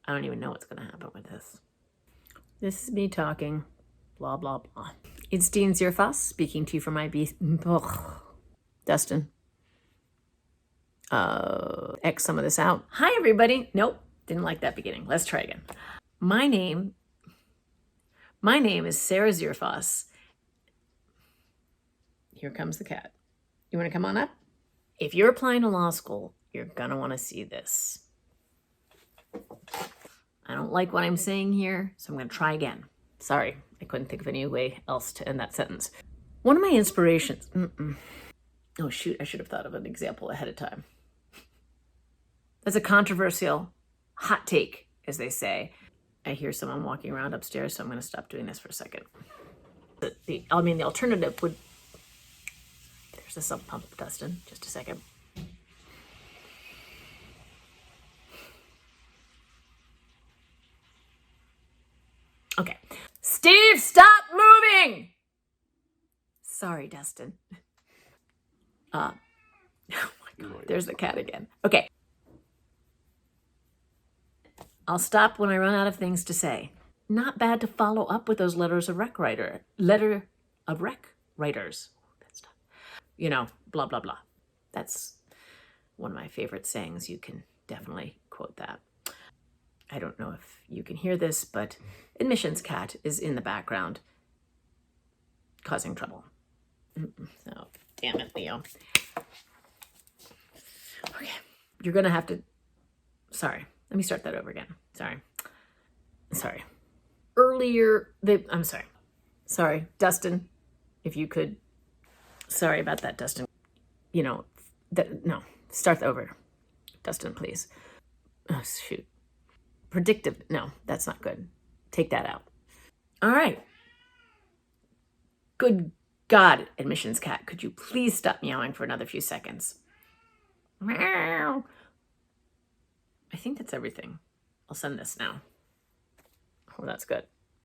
I don't even know what's going to happen with this. This is me talking. Blah, blah, blah. It's Dean Zearfoss speaking to you from my Dustin. X some of this out. Hi, everybody. Nope. Didn't like that beginning. Let's try again. My name is Sarah Zearfoss. Here comes the cat. You want to come on up? If you're applying to law school, you're going to want to see this. I don't like what I'm saying here, so I'm going to try again. Sorry, I couldn't think of any way else to end that sentence. One of my inspirations... Oh, shoot, I should have thought of an example ahead of time. That's a controversial hot take, as they say. I hear someone walking around upstairs, so I'm going to stop doing this for a second. The alternative would... There's a sump pump, Dustin. Just a second. Okay. Steve, stop moving! Sorry, Dustin. Oh my God, there's the cat again. Okay. I'll stop when I run out of things to say. Not bad to follow up with those letters of rec writers. That's tough. You know, blah, blah, blah. That's one of my favorite sayings. You can definitely quote that. I don't know if you can hear this, but admissions cat is in the background causing trouble. So, damn it, Leo. Okay, you're going to have to... Sorry, let me start that over again. Sorry. I'm sorry. Sorry, Dustin, if you could... Sorry about that, Dustin. You know, no, start over. Dustin, please. Oh, shoot. Predictive. No, that's not good. Take that out. All right. Good God, admissions cat, could you please stop meowing for another few seconds? Meow. I think that's everything. I'll send this now. Oh, that's good.